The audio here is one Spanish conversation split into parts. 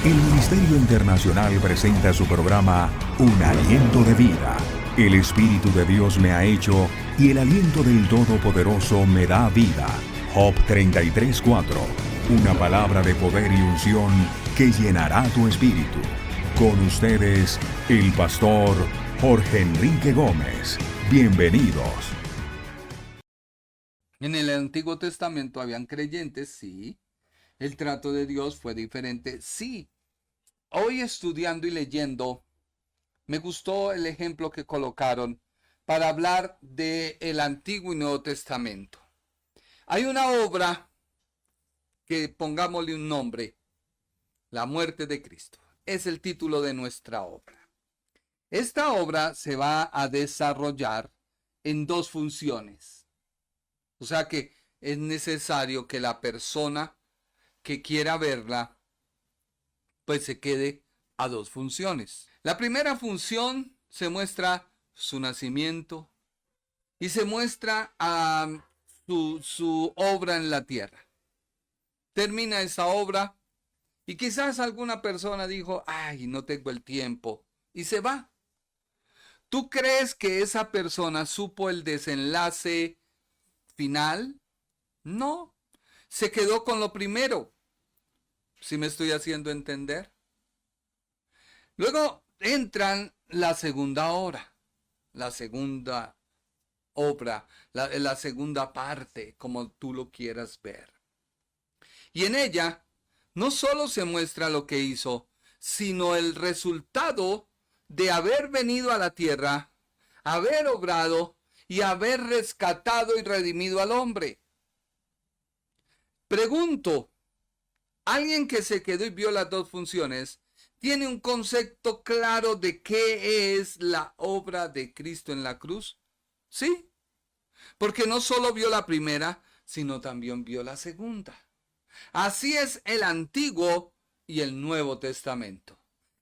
El Ministerio Internacional presenta su programa Un Aliento de Vida. El Espíritu de Dios me ha hecho y el aliento del Todopoderoso me da vida. Job 33:4. Una palabra de poder y unción que llenará tu espíritu. Con ustedes, el pastor Jorge Enrique Gómez. Bienvenidos. En el Antiguo Testamento habían creyentes, sí. El trato de Dios fue diferente, sí. Hoy estudiando y leyendo, me gustó el ejemplo que colocaron para hablar del Antiguo y Nuevo Testamento. Hay una obra que pongámosle un nombre, La muerte de Cristo. Es el título de nuestra obra. Esta obra se va a desarrollar en dos funciones. O sea que es necesario que la persona que quiera verla, pues se quede a dos funciones. La primera función se muestra su nacimiento y se muestra su obra en la tierra. Termina esa obra y quizás alguna persona dijo, ay, no tengo el tiempo, y se va. ¿Tú crees que esa persona supo el desenlace final? No, se quedó con lo primero. ¿Sí me estoy haciendo entender? Luego entran la segunda hora, la segunda obra, la segunda parte, como tú lo quieras ver. Y en ella no solo se muestra lo que hizo, sino el resultado de haber venido a la tierra, haber obrado y haber rescatado y redimido al hombre. Pregunto, alguien que se quedó y vio las dos funciones, ¿tiene un concepto claro de qué es la obra de Cristo en la cruz? Sí, porque no solo vio la primera, sino también vio la segunda. Así es el Antiguo y el Nuevo Testamento.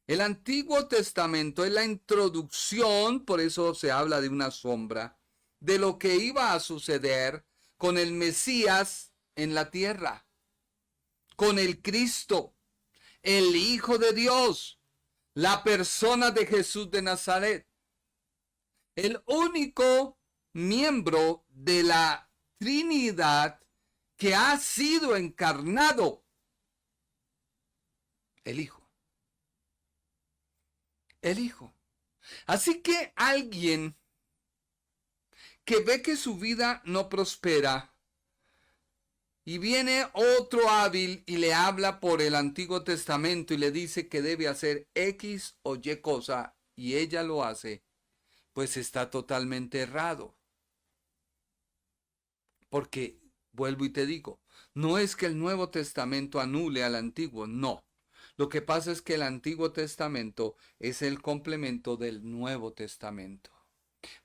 El Antiguo Testamento es la introducción, por eso se habla de una sombra, de lo que iba a suceder con el Mesías en la tierra, con el Cristo, el Hijo de Dios, la persona de Jesús de Nazaret, el único miembro de la Trinidad que ha sido encarnado, el Hijo. El Hijo. Así que alguien que ve que su vida no prospera y viene otro hábil y le habla por el Antiguo Testamento y le dice que debe hacer X o Y cosa y ella lo hace, pues está totalmente errado. Porque, vuelvo y te digo, no es que el Nuevo Testamento anule al Antiguo, no. Lo que pasa es que el Antiguo Testamento es el complemento del Nuevo Testamento.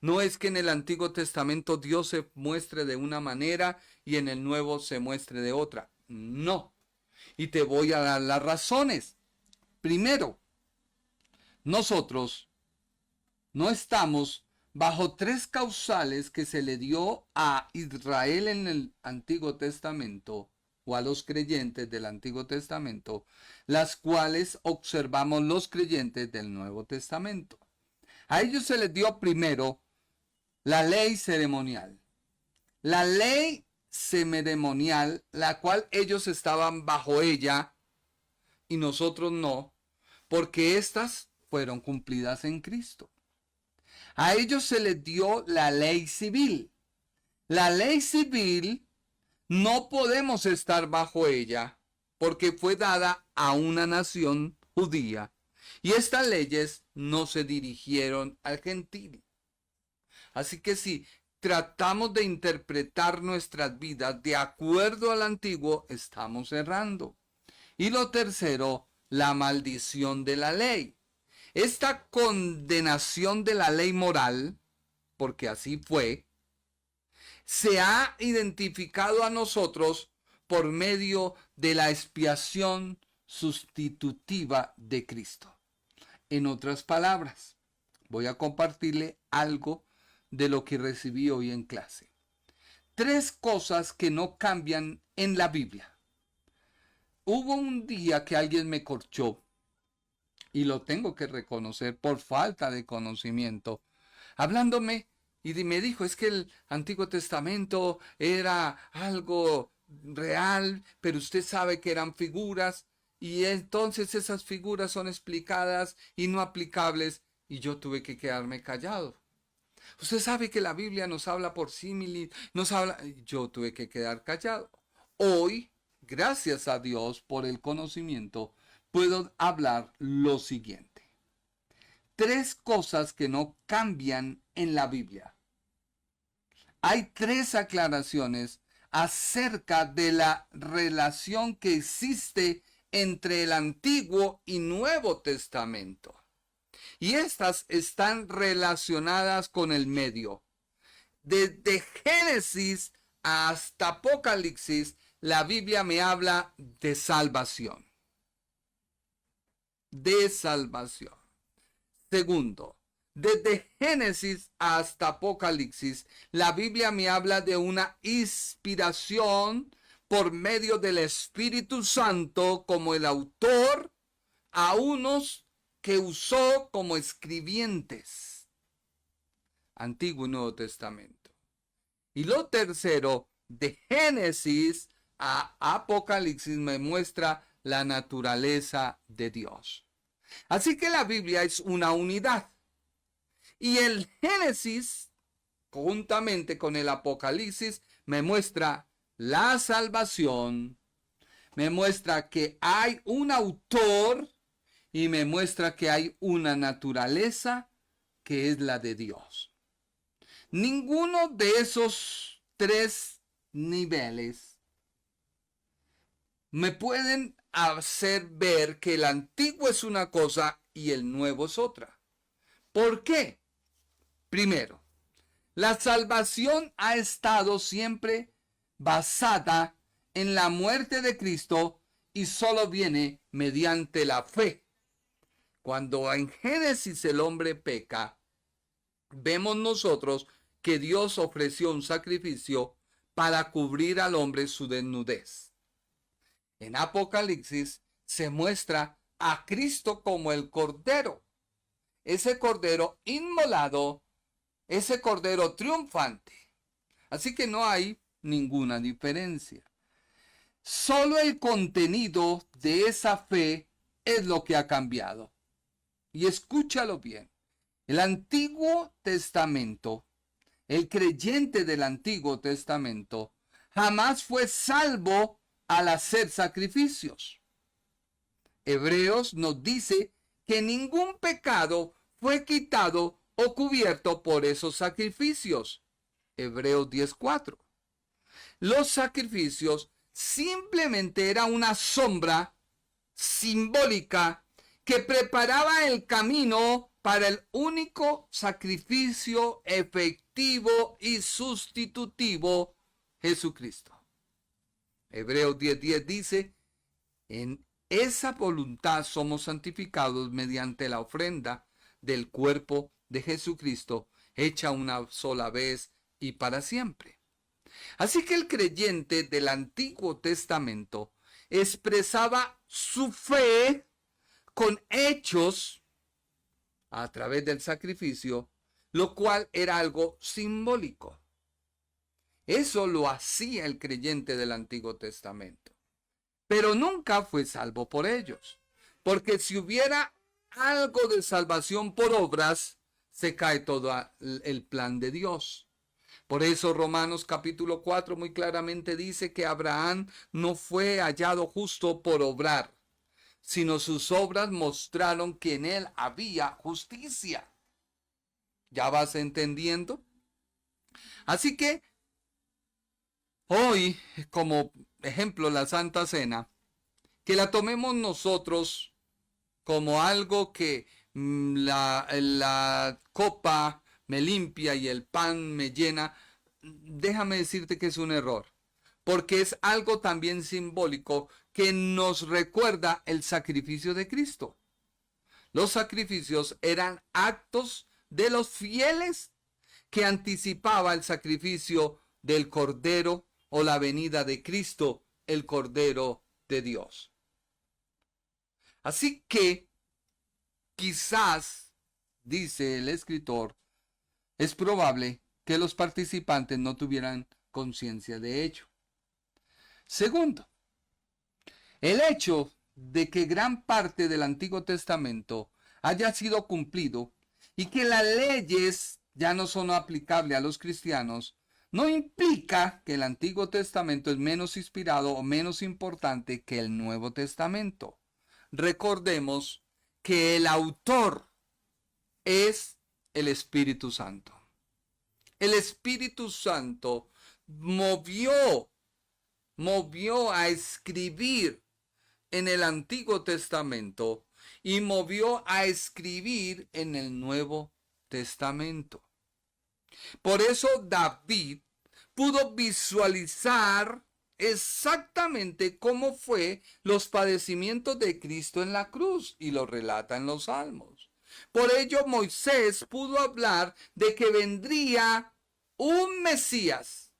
No es que en el Antiguo Testamento Dios se muestre de una manera y en el Nuevo se muestre de otra. No. Y te voy a dar las razones. Primero, nosotros no estamos bajo tres causales que se le dio a Israel en el Antiguo Testamento o a los creyentes del Antiguo Testamento, las cuales observamos los creyentes del Nuevo Testamento. A ellos se les dio primero la ley ceremonial. La ley ceremonial, la cual ellos estaban bajo ella y nosotros no, porque éstas fueron cumplidas en Cristo. A ellos se les dio la ley civil. La ley civil no podemos estar bajo ella porque fue dada a una nación judía y estas leyes no se dirigieron al gentil. Así que si tratamos de interpretar nuestras vidas de acuerdo al antiguo, estamos errando. Y lo tercero, la maldición de la ley. Esta condenación de la ley moral, porque así fue, se ha identificado a nosotros por medio de la expiación sustitutiva de Cristo. En otras palabras, voy a compartirle algo de lo que recibí hoy en clase. Tres cosas que no cambian en la Biblia. Hubo un día que alguien me corchó, y lo tengo que reconocer por falta de conocimiento, hablándome me dijo, es que el Antiguo Testamento era algo real, pero usted sabe que eran figuras, y entonces esas figuras son explicadas y no aplicables, y yo tuve que quedarme callado. Usted sabe que la Biblia nos habla por símiles, nos habla, yo tuve que quedar callado. Hoy, gracias a Dios por el conocimiento, puedo hablar lo siguiente. Tres cosas que no cambian en la Biblia. Hay tres aclaraciones acerca de la relación que existe entre el Antiguo y Nuevo Testamento. Y estas están relacionadas con el medio. Desde Génesis hasta Apocalipsis, la Biblia me habla de salvación. De salvación. Segundo, desde Génesis hasta Apocalipsis, la Biblia me habla de una inspiración por medio del Espíritu Santo como el autor a unos que usó como escribientes. Antiguo y Nuevo Testamento. Y lo tercero, de Génesis a Apocalipsis me muestra la naturaleza de Dios. Así que la Biblia es una unidad. Y el Génesis, juntamente con el Apocalipsis, me muestra la salvación, me muestra que hay un autor y me muestra que hay una naturaleza que es la de Dios. Ninguno de esos tres niveles me pueden hacer ver que el antiguo es una cosa y el nuevo es otra. ¿Por qué? Primero, la salvación ha estado siempre basada en la muerte de Cristo y solo viene mediante la fe. Cuando en Génesis el hombre peca, vemos nosotros que Dios ofreció un sacrificio para cubrir al hombre su desnudez. En Apocalipsis se muestra a Cristo como el Cordero, ese Cordero inmolado, ese Cordero triunfante. Así que no hay ninguna diferencia. Solo el contenido de esa fe es lo que ha cambiado. Y escúchalo bien. El Antiguo Testamento, el creyente del Antiguo Testamento, jamás fue salvo al hacer sacrificios. Hebreos nos dice que ningún pecado fue quitado o cubierto por esos sacrificios. Hebreos 10:4. Los sacrificios simplemente era una sombra simbólica que preparaba el camino para el único sacrificio efectivo y sustitutivo, Jesucristo. Hebreos 10:10 dice, en esa voluntad somos santificados mediante la ofrenda del cuerpo de Jesucristo, hecha una sola vez y para siempre. Así que el creyente del Antiguo Testamento expresaba su fe con hechos a través del sacrificio, lo cual era algo simbólico. Eso lo hacía el creyente del Antiguo Testamento. Pero nunca fue salvo por ellos. Porque si hubiera algo de salvación por obras, se cae todo el plan de Dios. Por eso Romanos capítulo 4 muy claramente dice que Abraham no fue hallado justo por obrar, sino sus obras mostraron que en él había justicia. ¿Ya vas entendiendo? Así que hoy, como ejemplo, la Santa Cena, que la tomemos nosotros como algo que la copa me limpia y el pan me llena, déjame decirte que es un error, porque es algo también simbólico que nos recuerda el sacrificio de Cristo. Los sacrificios eran actos de los fieles que anticipaba el sacrificio del Cordero o la venida de Cristo, el Cordero de Dios. Así que quizás, dice el escritor, es probable que los participantes no tuvieran conciencia de ello. Segundo, el hecho de que gran parte del Antiguo Testamento haya sido cumplido y que las leyes ya no son aplicables a los cristianos, no implica que el Antiguo Testamento es menos inspirado o menos importante que el Nuevo Testamento. Recordemos que el autor es el Espíritu Santo. El Espíritu Santo movió a escribir en el Antiguo Testamento y movió a escribir en el Nuevo Testamento. Por eso David pudo visualizar exactamente cómo fue los padecimientos de Cristo en la cruz y lo relata en los Salmos. Por ello Moisés pudo hablar de que vendría un Mesías,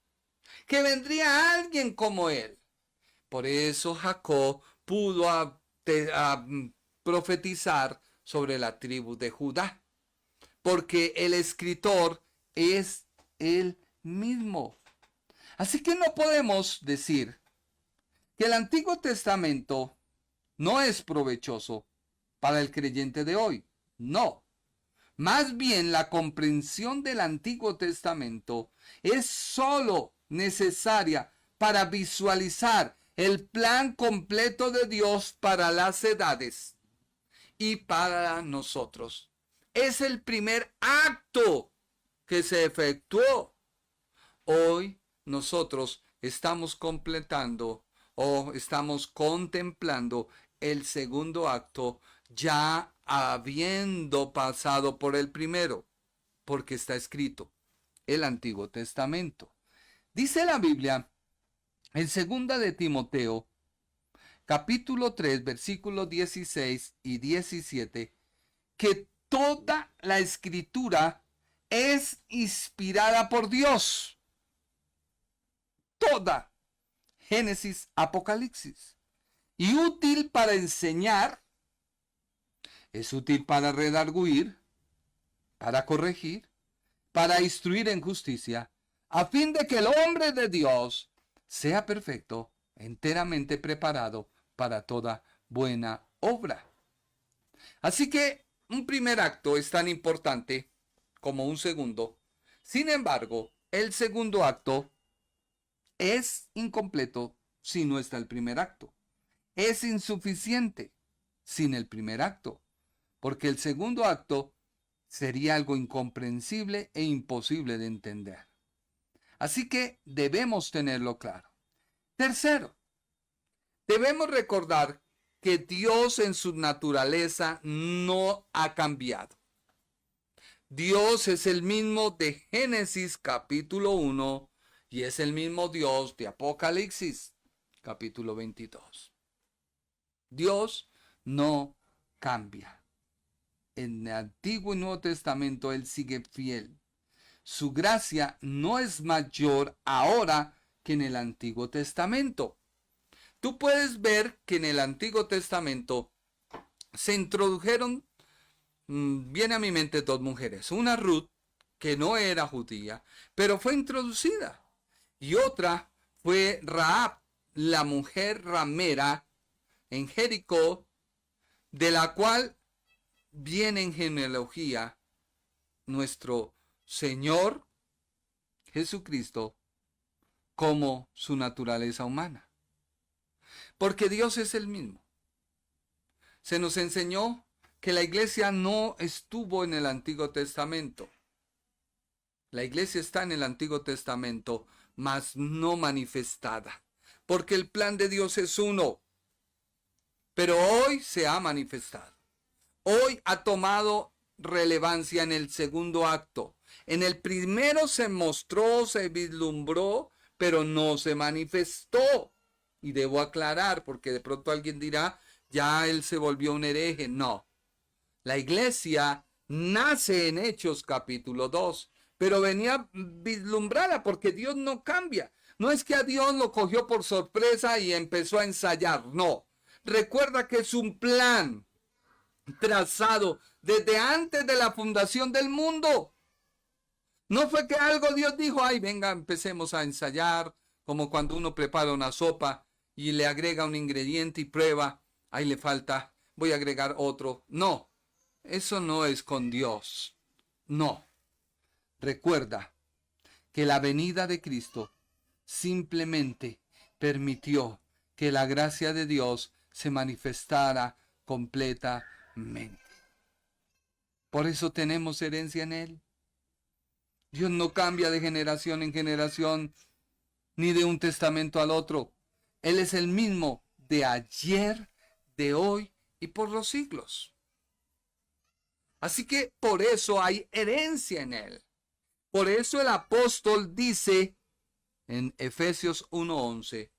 que vendría alguien como él. Por eso Jacob pudo profetizar sobre la tribu de Judá, porque el escritor es él mismo. Así que no podemos decir que el Antiguo Testamento no es provechoso para el creyente de hoy. No. Más bien la comprensión del Antiguo Testamento es sólo necesaria para visualizar el plan completo de Dios para las edades y para nosotros. Es el primer acto que se efectuó. Hoy nosotros estamos completando o estamos contemplando el segundo acto, ya habiendo pasado por el primero, porque está escrito el Antiguo Testamento. Dice la Biblia en 2 de Timoteo, capítulo 3, versículos 16 y 17, que toda la escritura es inspirada por Dios. Toda. Génesis, Apocalipsis. Y útil para enseñar, es útil para redarguir, para corregir, para instruir en justicia, a fin de que el hombre de Dios sea perfecto, enteramente preparado para toda buena obra. Así que un primer acto es tan importante como un segundo. Sin embargo, el segundo acto es incompleto si no está el primer acto. Es insuficiente sin el primer acto, porque el segundo acto sería algo incomprensible e imposible de entender. Así que debemos tenerlo claro. Tercero, debemos recordar que Dios en su naturaleza no ha cambiado. Dios es el mismo de Génesis capítulo 1 y es el mismo Dios de Apocalipsis capítulo 22. Dios no cambia. En el Antiguo y Nuevo Testamento Él sigue fiel. Su gracia no es mayor ahora que en el Antiguo Testamento. Tú puedes ver que en el Antiguo Testamento se introdujeron, viene a mi mente dos mujeres. Una Ruth, que no era judía, pero fue introducida. Y otra fue Rahab, la mujer ramera en Jericó, de la cual viene en genealogía nuestro Señor Jesucristo como su naturaleza humana. Porque Dios es el mismo. Se nos enseñó que la iglesia no estuvo en el Antiguo Testamento. La iglesia está en el Antiguo Testamento, mas no manifestada. Porque el plan de Dios es uno. Pero hoy se ha manifestado. Hoy ha tomado relevancia en el segundo acto. En el primero se mostró, se vislumbró, pero no se manifestó. Y debo aclarar, porque de pronto alguien dirá, ya él se volvió un hereje. No. La iglesia nace en Hechos capítulo 2, pero venía vislumbrada porque Dios no cambia. No es que a Dios lo cogió por sorpresa y empezó a ensayar, no. Recuerda que es un plan trazado desde antes de la fundación del mundo. No fue que algo Dios dijo, ay, venga, empecemos a ensayar, como cuando uno prepara una sopa y le agrega un ingrediente y prueba, ahí le falta, voy a agregar otro. No, eso no es con Dios. No. Recuerda que la venida de Cristo simplemente permitió que la gracia de Dios se manifestara completamente. Por eso tenemos herencia en Él. Dios no cambia de generación en generación, ni de un testamento al otro. Él es el mismo de ayer, de hoy y por los siglos. Así que por eso hay herencia en Él. Por eso el apóstol dice en Efesios 1:11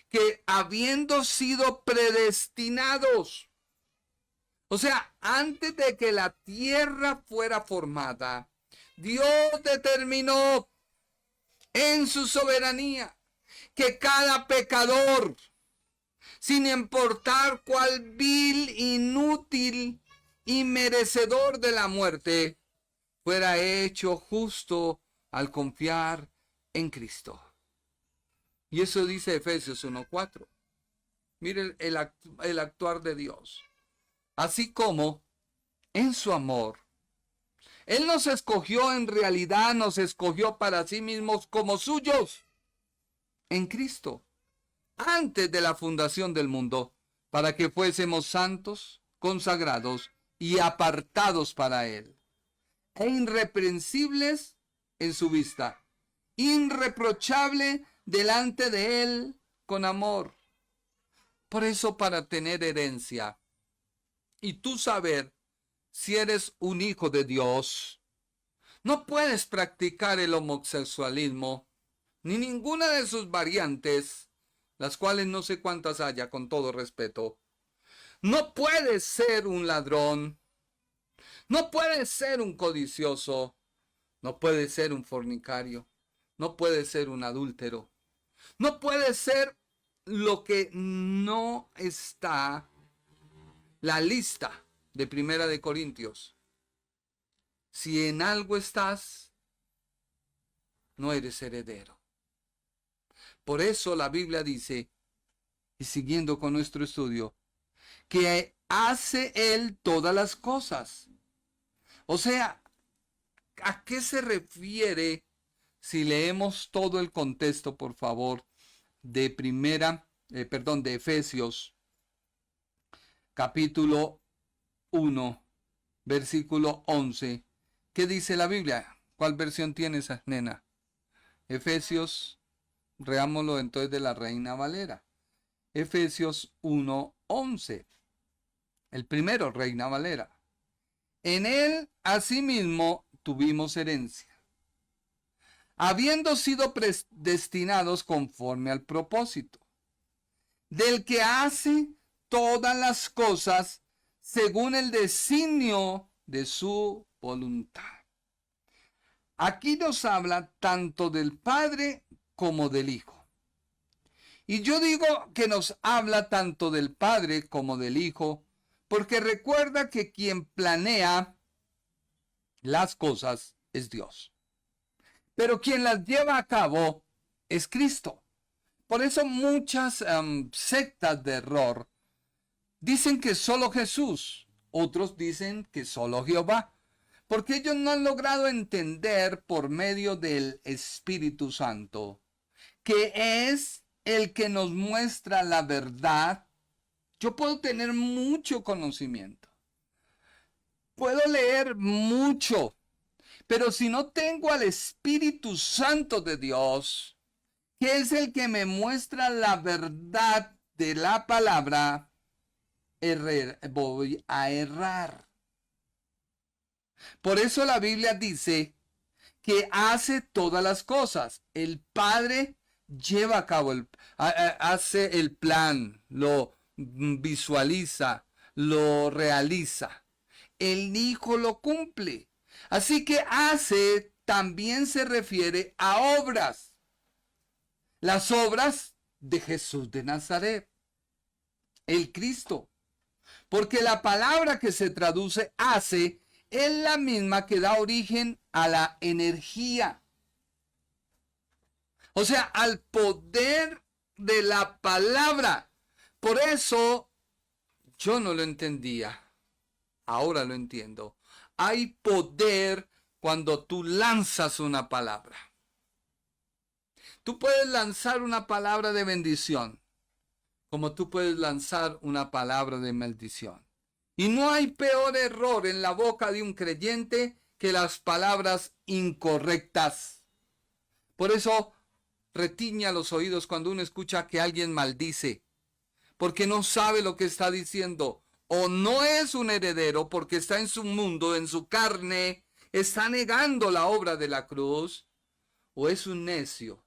que habiendo sido predestinados, o sea, antes de que la tierra fuera formada, Dios determinó en su soberanía que cada pecador, sin importar cuál vil, inútil y merecedor de la muerte, fuera hecho justo al confiar en Cristo. Y eso dice Efesios 1:4. Miren el actuar de Dios. Así como en su amor, Él nos escogió, en realidad nos escogió para sí mismos como suyos en Cristo, antes de la fundación del mundo, para que fuésemos santos, consagrados y apartados para Él, e irreprensibles en su vista, irreprochable delante de Él con amor. Por eso, para tener herencia y tú saber si eres un hijo de Dios, no puedes practicar el homosexualismo ni ninguna de sus variantes, las cuales no sé cuántas haya, con todo respeto. No puedes ser un ladrón, no puedes ser un codicioso, no puedes ser un fornicario, no puedes ser un adúltero, no puedes ser lo que no está la lista de Primera de Corintios. Si en algo estás, no eres heredero. Por eso la Biblia dice, y siguiendo con nuestro estudio, que hace Él todas las cosas. O sea, ¿a qué se refiere si leemos todo el contexto, por favor, de de Efesios, capítulo 1, versículo 11? ¿Qué dice la Biblia? ¿Cuál versión tienes, nena? Efesios, leámoslo entonces de la Reina Valera. Efesios 1:11. El primero, Reina Valera. En Él, asimismo, tuvimos herencia, habiendo sido predestinados conforme al propósito del que hace todas las cosas según el designio de su voluntad. Aquí nos habla tanto del Padre como del Hijo. Y yo digo que nos habla tanto del Padre como del Hijo, porque recuerda que quien planea las cosas es Dios. Pero quien las lleva a cabo es Cristo. Por eso muchas sectas de error dicen que solo Jesús, otros dicen que solo Jehová, porque ellos no han logrado entender por medio del Espíritu Santo, que es el que nos muestra la verdad. Yo puedo tener mucho conocimiento, puedo leer mucho, pero si no tengo al Espíritu Santo de Dios, que es el que me muestra la verdad de la palabra, voy a errar. Por eso la Biblia dice que hace todas las cosas. El Padre lleva a cabo, hace el plan, lo visualiza, lo realiza. El Hijo lo cumple. Así que hace también se refiere a obras. Las obras de Jesús de Nazaret. el Cristo. Porque la palabra que se traduce hace es la misma que da origen a la energía. O sea, al poder de la palabra. Por eso yo no lo entendía. Ahora lo entiendo. Hay poder cuando tú lanzas una palabra. Tú puedes lanzar una palabra de bendición, como tú puedes lanzar una palabra de maldición. Y no hay peor error en la boca de un creyente que las palabras incorrectas. Por eso retiña los oídos cuando uno escucha que alguien maldice, porque no sabe lo que está diciendo. O no es un heredero porque está en su mundo, en su carne, está negando la obra de la cruz, o es un necio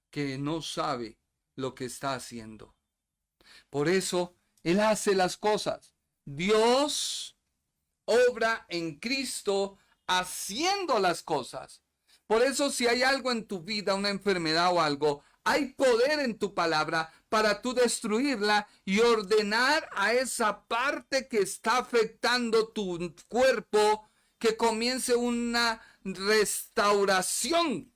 que no sabe lo que está haciendo. Por eso Él hace las cosas. Dios obra en Cristo haciendo las cosas. Por eso si hay algo en tu vida, una enfermedad o algo, hay poder en tu palabra para tú destruirla y ordenar a esa parte que está afectando tu cuerpo que comience una restauración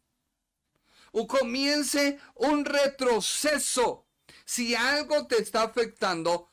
o comience un retroceso. Si algo te está afectando,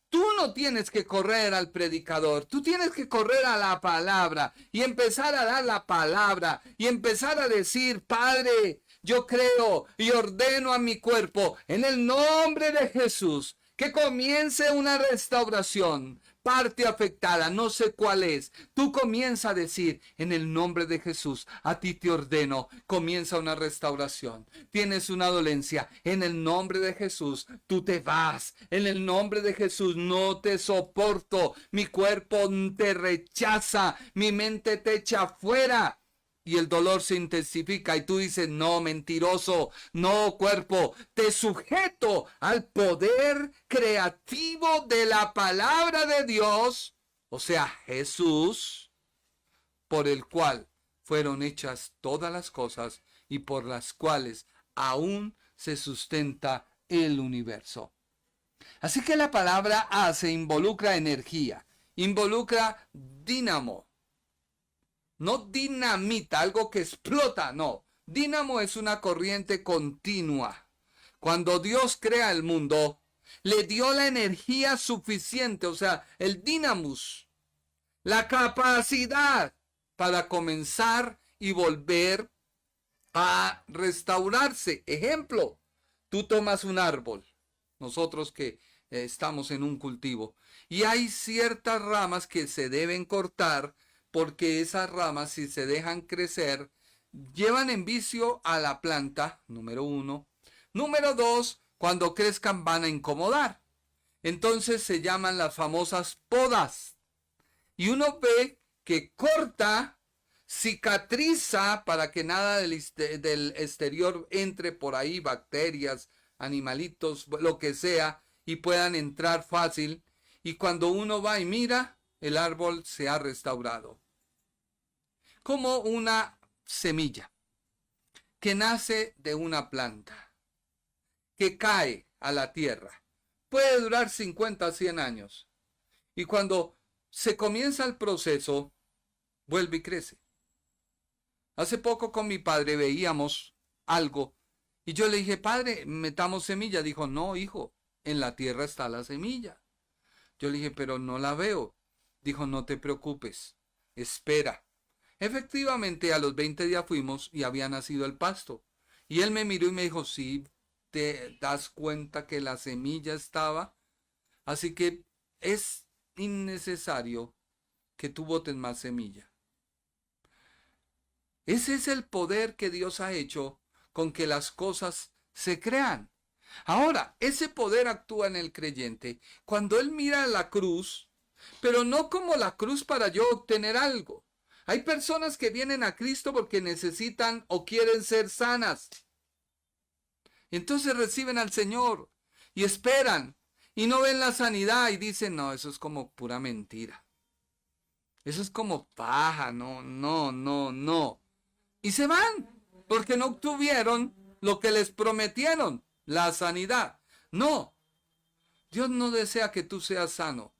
tú no tienes que correr al predicador, tú tienes que correr a la palabra y empezar a dar la palabra y empezar a decir: Padre, yo creo y ordeno a mi cuerpo en el nombre de Jesús que comience una restauración. Parte afectada, no sé cuál es. Tú comienza a decir: en el nombre de Jesús, a ti te ordeno, comienza una restauración. Tienes una dolencia, en el nombre de Jesús, tú te vas. En el nombre de Jesús, no te soporto. Mi cuerpo te rechaza, mi mente te echa fuera. Y el dolor se intensifica y tú dices: no, mentiroso, no, cuerpo, te sujeto al poder creativo de la palabra de Dios, o sea, Jesús, por el cual fueron hechas todas las cosas y por las cuales aún se sustenta el universo. Así que la palabra hace involucra energía, involucra dínamo. No dinamita, algo que explota, no. Dínamo es una corriente continua. Cuando Dios crea el mundo, le dio la energía suficiente, o sea, el dinamus, la capacidad para comenzar y volver a restaurarse. Ejemplo, tú tomas un árbol, nosotros que estamos en un cultivo, y hay ciertas ramas que se deben cortar, porque esas ramas, si se dejan crecer, llevan en vicio a la planta, número 1. Número 2, cuando crezcan van a incomodar. Entonces se llaman las famosas podas. Y uno ve que corta, cicatriza para que nada del exterior entre por ahí, bacterias, animalitos, lo que sea, y puedan entrar fácil. Y cuando uno va y mira, el árbol se ha restaurado. Como una semilla que nace de una planta, que cae a la tierra. Puede durar 50 a 100 años. Y cuando se comienza el proceso, vuelve y crece. Hace poco con mi padre veíamos algo y yo le dije: Padre, metamos semilla. Dijo: no, hijo, en la tierra está la semilla. Yo le dije: pero no la veo. Dijo: no te preocupes, espera. Efectivamente, a los 20 días fuimos y había nacido el pasto. Y él me miró y me dijo: sí, te das cuenta que la semilla estaba. Así que es innecesario que tú botes más semilla. Ese es el poder que Dios ha hecho con que las cosas se crean. Ahora, ese poder actúa en el creyente cuando él mira la cruz, pero no como la cruz para yo obtener algo. Hay personas que vienen a Cristo porque necesitan o quieren ser sanas. Entonces reciben al Señor y esperan y no ven la sanidad y dicen: no, eso es como pura mentira. Eso es como paja, no. Y se van porque no obtuvieron lo que les prometieron, la sanidad. No. Dios no desea que tú seas sano.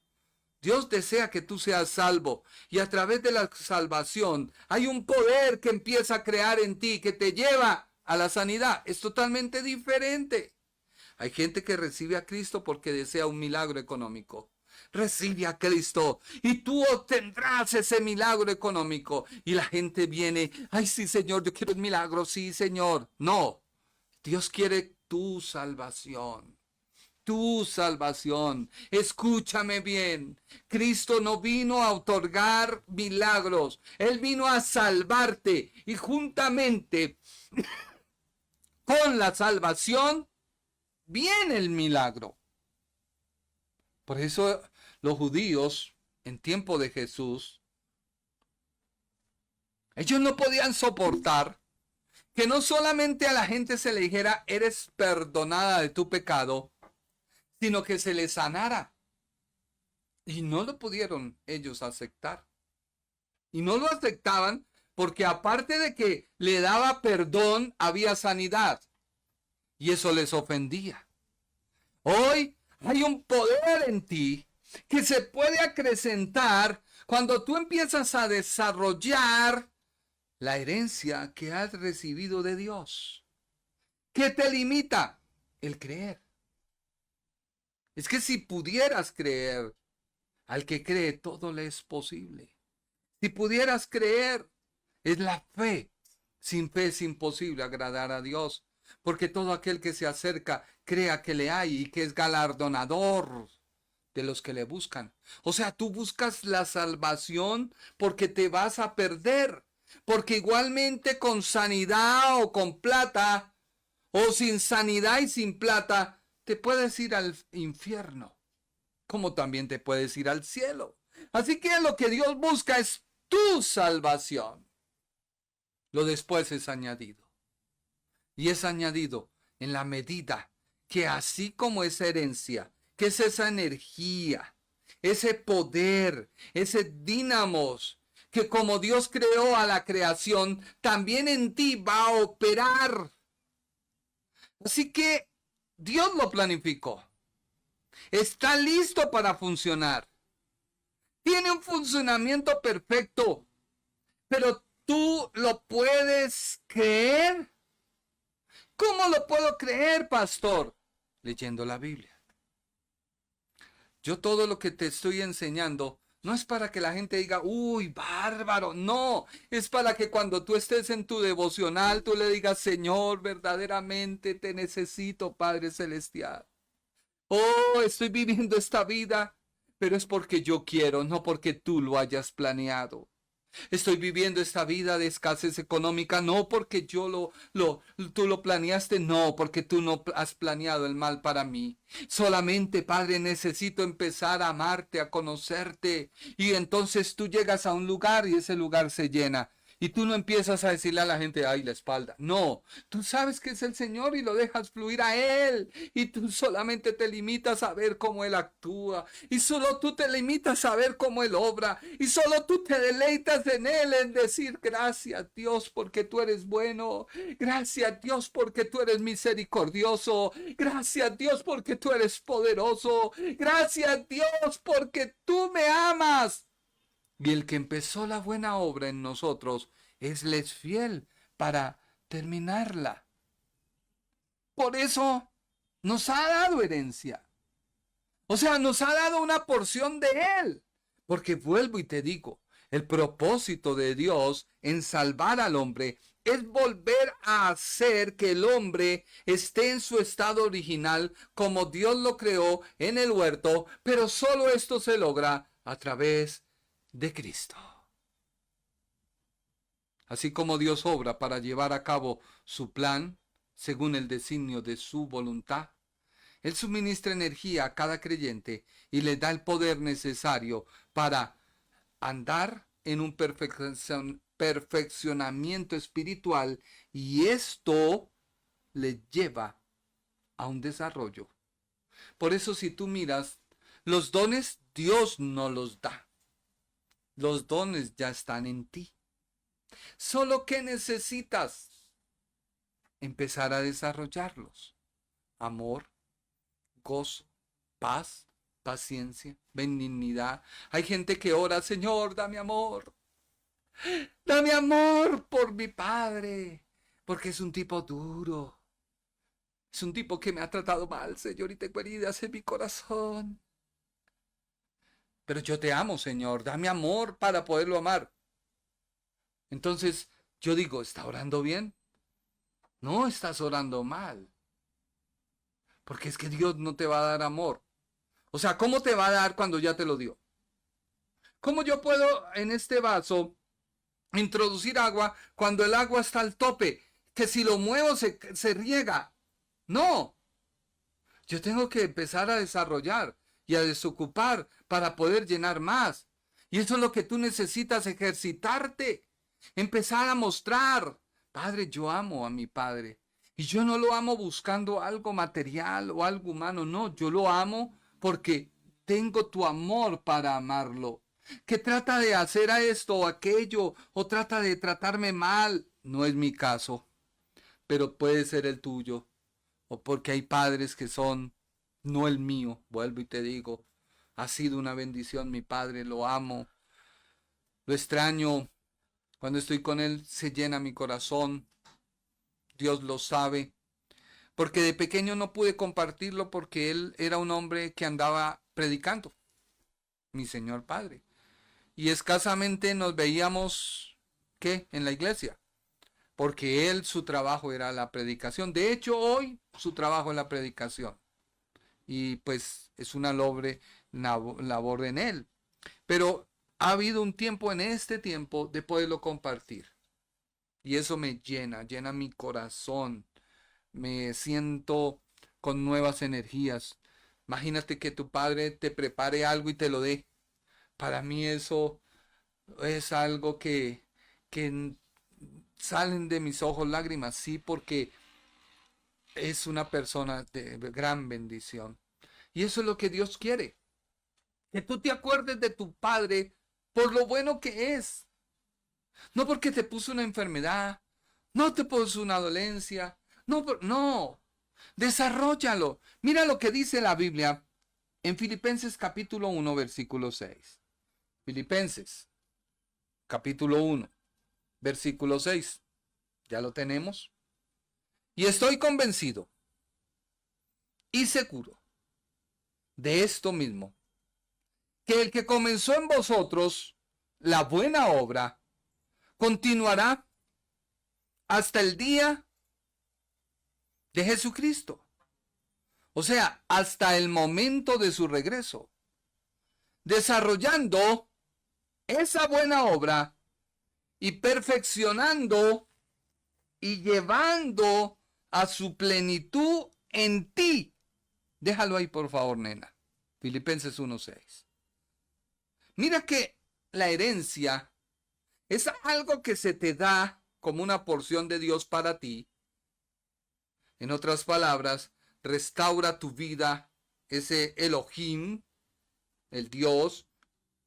Dios desea que tú seas salvo. Y a través de la salvación hay un poder que empieza a crear en ti, que te lleva a la sanidad. Es totalmente diferente. Hay gente que recibe a Cristo porque desea un milagro económico. Recibe a Cristo y tú obtendrás ese milagro económico. Y la gente viene, ay sí Señor, yo quiero el milagro, sí Señor. No, Dios quiere tu salvación. Tu salvación. Escúchame bien. Cristo no vino a otorgar milagros. Él vino a salvarte. Y juntamente con la salvación viene el milagro. Por eso los judíos en tiempo de Jesús, ellos no podían soportar que no solamente a la gente se le dijera eres perdonada de tu pecado, sino que se le sanara. Y no lo pudieron ellos aceptar. Y no lo aceptaban porque aparte de que le daba perdón, había sanidad. Y eso les ofendía. Hoy hay un poder en ti que se puede acrecentar cuando tú empiezas a desarrollar la herencia que has recibido de Dios. ¿Qué te limita? El creer. Es que si pudieras creer, al que cree todo le es posible. Si pudieras creer, es la fe. Sin fe es imposible agradar a Dios, porque todo aquel que se acerca crea que le hay y que es galardonador de los que le buscan. O sea, tú buscas la salvación porque te vas a perder, porque igualmente con sanidad o con plata, o sin sanidad y sin plata, te puedes ir al infierno, como también te puedes ir al cielo. Así que lo que Dios busca es tu salvación. Lo después es añadido. Y es añadido en la medida que así como esa herencia, que es esa energía, ese poder, ese dínamos, que como Dios creó a la creación, también en ti va a operar. Así que Dios lo planificó. Está listo para funcionar. Tiene un funcionamiento perfecto. Pero tú lo puedes creer. ¿Cómo lo puedo creer, pastor? Leyendo la Biblia. Yo todo lo que te estoy enseñando no es para que la gente diga, uy, bárbaro. No, es para que cuando tú estés en tu devocional, tú le digas, Señor, verdaderamente te necesito, Padre Celestial. Oh, estoy viviendo esta vida, pero es porque yo quiero, no porque tú lo hayas planeado. Estoy viviendo esta vida de escasez económica, no porque tú lo planeaste, no, porque tú no has planeado el mal para mí. Solamente, Padre, necesito empezar a amarte, a conocerte. Y entonces tú llegas a un lugar y ese lugar se llena. Y tú no empiezas a decirle a la gente, ay, la espalda. No, tú sabes que es el Señor y lo dejas fluir a Él. Y tú solamente te limitas a ver cómo Él actúa. Y solo tú te limitas a ver cómo Él obra. Y solo tú te deleitas en Él, en decir, gracias Dios porque tú eres bueno. Gracias Dios porque tú eres misericordioso. Gracias Dios porque tú eres poderoso. Gracias Dios porque tú me amas. Y el que empezó la buena obra en nosotros, es fiel para terminarla. Por eso nos ha dado herencia. O sea, nos ha dado una porción de Él. Porque vuelvo y te digo, el propósito de Dios en salvar al hombre es volver a hacer que el hombre esté en su estado original como Dios lo creó en el huerto, pero solo esto se logra a través de Cristo. Así como Dios obra para llevar a cabo su plan según el designio de su voluntad, Él suministra energía a cada creyente y le da el poder necesario para andar en un perfeccionamiento espiritual, y esto le lleva a un desarrollo. Por eso si tú miras, los dones Dios no los da. Los dones ya están en ti. Solo que necesitas empezar a desarrollarlos. Amor, gozo, paz, paciencia, benignidad. Hay gente que ora, Señor, dame amor. Dame amor por mi padre, porque es un tipo duro. Es un tipo que me ha tratado mal, Señor, y tengo heridas en mi corazón. Pero yo te amo, Señor, dame amor para poderlo amar. Entonces yo digo, ¿está orando bien? No, estás orando mal. Porque es que Dios no te va a dar amor. O sea, ¿cómo te va a dar cuando ya te lo dio? ¿Cómo yo puedo en este vaso introducir agua cuando el agua está al tope? Que si lo muevo se riega. No, yo tengo que empezar a desarrollar y a desocupar para poder llenar más. Y eso es lo que tú necesitas, ejercitarte, empezar a mostrar. Padre, yo amo a mi padre. Y yo no lo amo buscando algo material o algo humano. No, yo lo amo porque tengo tu amor para amarlo. Que trata de hacer a esto o aquello o trata de tratarme mal. No es mi caso, pero puede ser el tuyo. O porque hay padres que son, no el mío. Vuelvo y te digo, ha sido una bendición mi padre, lo amo, lo extraño. Cuando estoy con él se llena mi corazón. Dios lo sabe. Porque de pequeño no pude compartirlo porque él era un hombre que andaba predicando, mi señor padre. Y escasamente nos veíamos, ¿qué? En la iglesia. Porque él, su trabajo era la predicación. De hecho, hoy su trabajo es la predicación. Y pues es una noble labor en él. Pero ha habido un tiempo en este tiempo de poderlo compartir. Y eso me llena, llena mi corazón. Me siento con nuevas energías. Imagínate que tu padre te prepare algo y te lo dé. Para mí eso es algo que salen de mis ojos lágrimas, sí, porque es una persona de gran bendición. Y eso es lo que Dios quiere. Que tú te acuerdes de tu padre por lo bueno que es. No porque te puso una enfermedad, no te puso una dolencia, no. Desarróllalo. Mira lo que dice la Biblia en Filipenses capítulo 1, versículo 6. Filipenses capítulo 1, versículo 6. ¿Ya lo tenemos? Y estoy convencido y seguro de esto mismo, que el que comenzó en vosotros la buena obra, continuará hasta el día de Jesucristo. O sea, hasta el momento de su regreso. Desarrollando esa buena obra y perfeccionando y llevando a su plenitud en ti. Déjalo ahí, por favor, nena. Filipenses 1:6. Mira que la herencia es algo que se te da como una porción de Dios para ti. En otras palabras, restaura tu vida, ese Elohim, el Dios.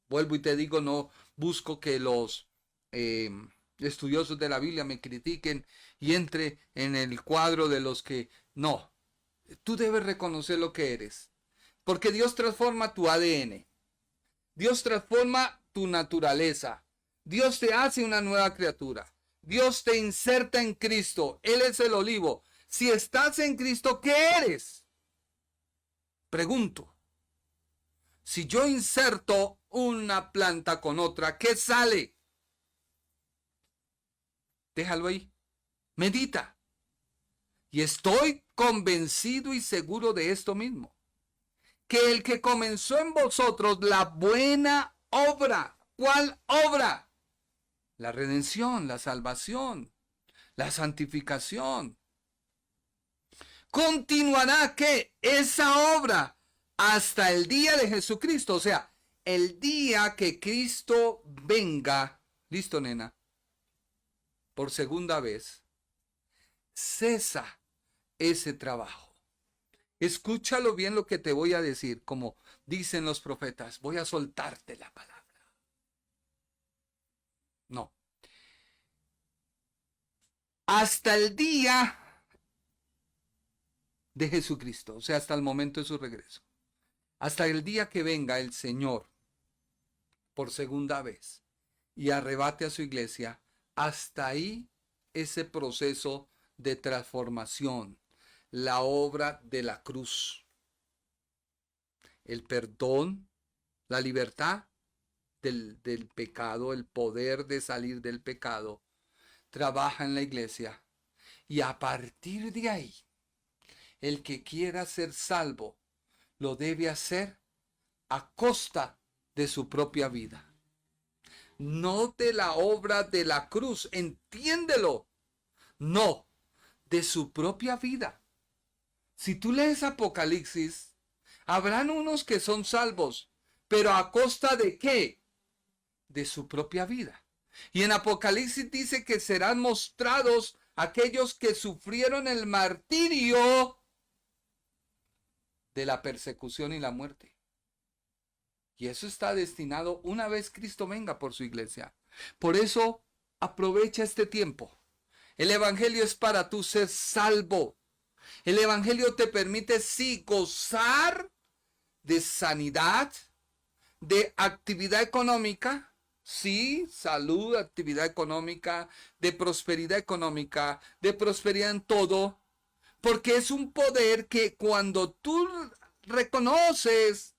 Vuelvo y te digo, no busco que los estudiosos de la Biblia me critiquen y entre en el cuadro de los que no. Tú debes reconocer lo que eres, porque Dios transforma tu ADN. Dios transforma tu naturaleza. Dios te hace una nueva criatura. Dios te inserta en Cristo. Él es el olivo. Si estás en Cristo, ¿qué eres? Pregunto. Si yo inserto una planta con otra, ¿qué sale? Déjalo ahí. Medita. Y estoy convencido y seguro de esto mismo. Que el que comenzó en vosotros la buena obra. ¿Cuál obra? La redención, la salvación, la santificación. Continuará que esa obra hasta el día de Jesucristo. O sea, el día que Cristo venga. Listo, nena. Por segunda vez. Cesa ese trabajo. Escúchalo bien lo que te voy a decir, como dicen los profetas, voy a soltarte la palabra. No. Hasta el día de Jesucristo, o sea, hasta el momento de su regreso. hasta el día que venga el Señor por segunda vez y arrebate a su iglesia. Hasta ahí ese proceso de transformación, la obra de la cruz, el perdón, la libertad del pecado, el poder de salir del pecado, trabaja en la iglesia. Y a partir de ahí, el que quiera ser salvo, lo debe hacer a costa de su propia vida. No de la obra de la cruz, entiéndelo. No, de su propia vida. Si tú lees Apocalipsis, habrán unos que son salvos, pero ¿a costa de qué? De su propia vida. Y en Apocalipsis dice que serán mostrados aquellos que sufrieron el martirio de la persecución y la muerte. Y eso está destinado una vez Cristo venga por su iglesia. Por eso, aprovecha este tiempo. El evangelio es para tú ser salvo. El evangelio te permite sí gozar de sanidad, de actividad económica, sí, salud, actividad económica, de prosperidad económica, de prosperidad en todo, porque es un poder que cuando tú reconoces,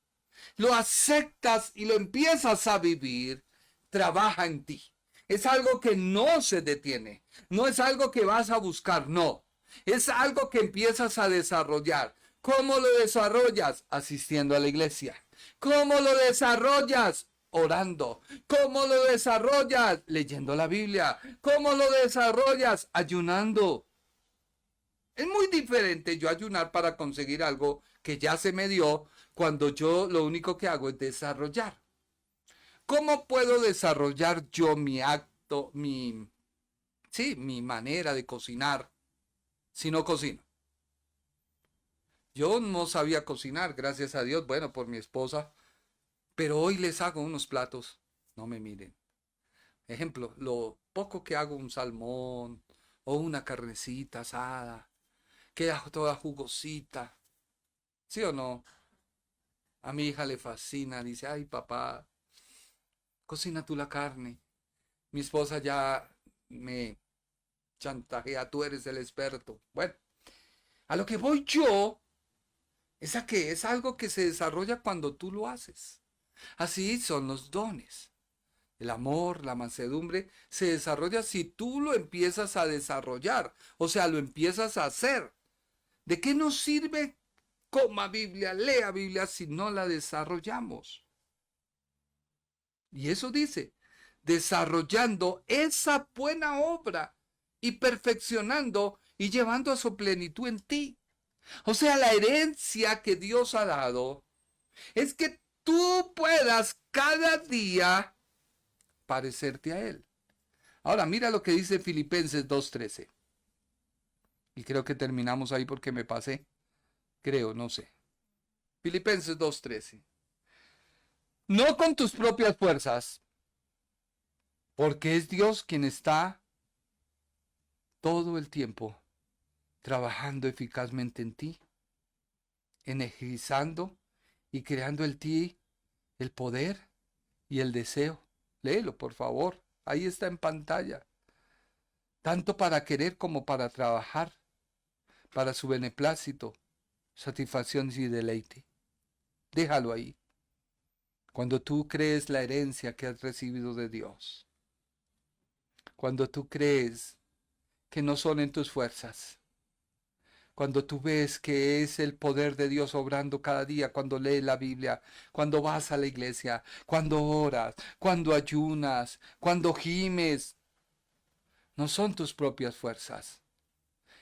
lo aceptas y lo empiezas a vivir, trabaja en ti. Es algo que no se detiene, no es algo que vas a buscar, no. Es algo que empiezas a desarrollar. ¿Cómo lo desarrollas? Asistiendo a la iglesia. ¿Cómo lo desarrollas? Orando. ¿Cómo lo desarrollas? Leyendo la Biblia. ¿Cómo lo desarrollas? Ayunando. Es muy diferente yo ayunar para conseguir algo que ya se me dio cuando yo lo único que hago es desarrollar. ¿Cómo puedo desarrollar yo mi acto, mi manera de cocinar si no cocino? Yo no sabía cocinar, gracias a Dios, bueno, por mi esposa, pero hoy les hago unos platos, no me miren. Ejemplo, lo poco que hago un salmón o una carnecita asada, queda toda jugosita, ¿sí o no? A mi hija le fascina, dice, ay papá, cocina tú la carne. Mi esposa ya me chantajea, tú eres el experto. Bueno, a lo que voy yo es a que es algo que se desarrolla cuando tú lo haces. Así son los dones. El amor, la mansedumbre, se desarrolla si tú lo empiezas a desarrollar, o sea, lo empiezas a hacer. ¿De qué nos sirve coma Biblia, lea Biblia si no la desarrollamos? Y eso dice, desarrollando esa buena obra y perfeccionando y llevando a su plenitud en ti. O sea, la herencia que Dios ha dado es que tú puedas cada día parecerte a Él. Ahora, mira lo que dice Filipenses 2:13. Y creo que terminamos ahí porque me pasé. Creo, no sé. Filipenses 2:13. No con tus propias fuerzas, porque es Dios quien está todo el tiempo trabajando eficazmente en ti, energizando y creando en ti el poder y el deseo. Léelo, por favor. Ahí está en pantalla. Tanto para querer como para trabajar, para su beneplácito, satisfacción y deleite. Déjalo ahí. Cuando tú crees la herencia que has recibido de Dios, cuando tú crees que no son en tus fuerzas, cuando tú ves que es el poder de Dios obrando cada día, cuando lees la Biblia, cuando vas a la iglesia, cuando oras, cuando ayunas, cuando gimes, no son tus propias fuerzas.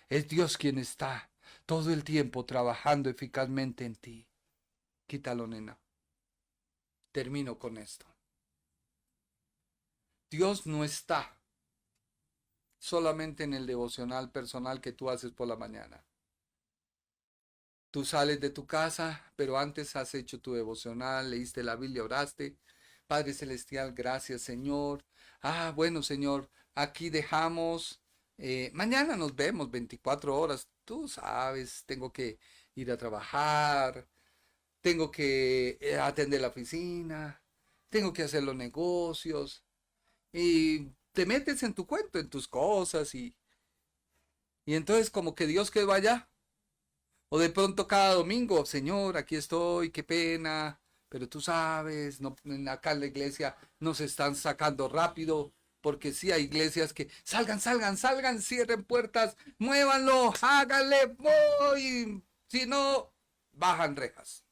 Es Dios quien está todo el tiempo trabajando eficazmente en ti. Quítalo, nena. Termino con esto. Dios no está solamente en el devocional personal que tú haces por la mañana. Tú sales de tu casa, pero antes has hecho tu devocional, leíste la Biblia, oraste. Padre Celestial, gracias, Señor. Bueno, Señor, aquí dejamos. Mañana nos vemos 24 horas. Tú sabes, tengo que ir a trabajar. tengo que atender la oficina, tengo que hacer los negocios. Y te metes en tu cuento, en tus cosas y entonces como que Dios quedó allá. O de pronto cada domingo, Señor, aquí estoy, qué pena, pero tú sabes, no, acá en la iglesia nos están sacando rápido, porque sí hay iglesias que salgan, cierren puertas, muévanlo, háganle, voy, si no, bajan rejas.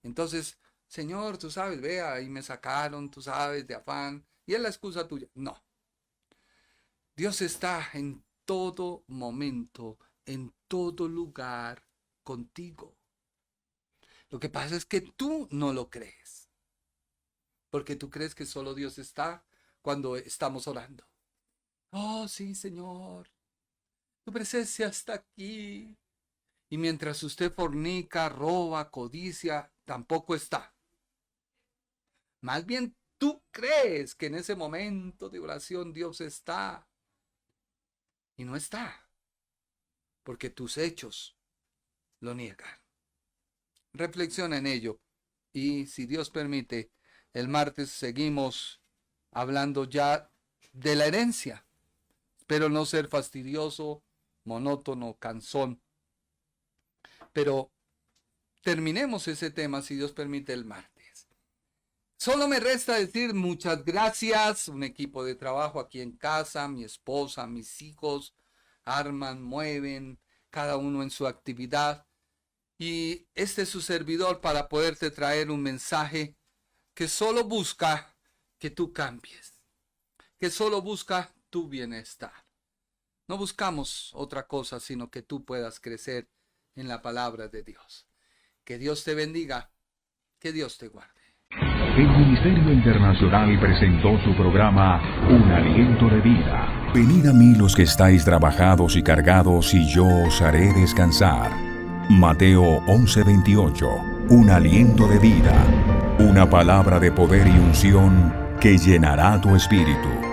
Entonces, Señor, tú sabes, vea, ahí me sacaron, tú sabes, de afán, y es la excusa tuya. No, Dios está en todo momento, en todo lugar contigo. Lo que pasa es que tú no lo crees, porque tú crees que solo Dios está cuando estamos orando. Oh, sí, Señor, tu presencia está aquí. Y mientras usted fornica, roba, codicia, tampoco está. Más bien tú crees que en ese momento de oración Dios está. Y no está. Porque tus hechos lo niegan. Reflexiona en ello. Y si Dios permite, el martes seguimos hablando ya de la herencia. Espero no ser fastidioso, monótono, cansón. Pero terminemos ese tema, si Dios permite, el martes. Solo me resta decir muchas gracias. Un equipo de trabajo aquí en casa, mi esposa, mis hijos, arman, mueven, cada uno en su actividad. Y este es su servidor para poderte traer un mensaje que solo busca que tú cambies, que solo busca tu bienestar. No buscamos otra cosa, sino que tú puedas crecer en la palabra de Dios. Que Dios te bendiga, que Dios te guarde. El Ministerio Internacional presentó su programa Un Aliento de Vida. Venid a mí los que estáis trabajados y cargados, y yo os haré descansar. Mateo 11:28. Un aliento de vida. Una palabra de poder y unción que llenará tu espíritu.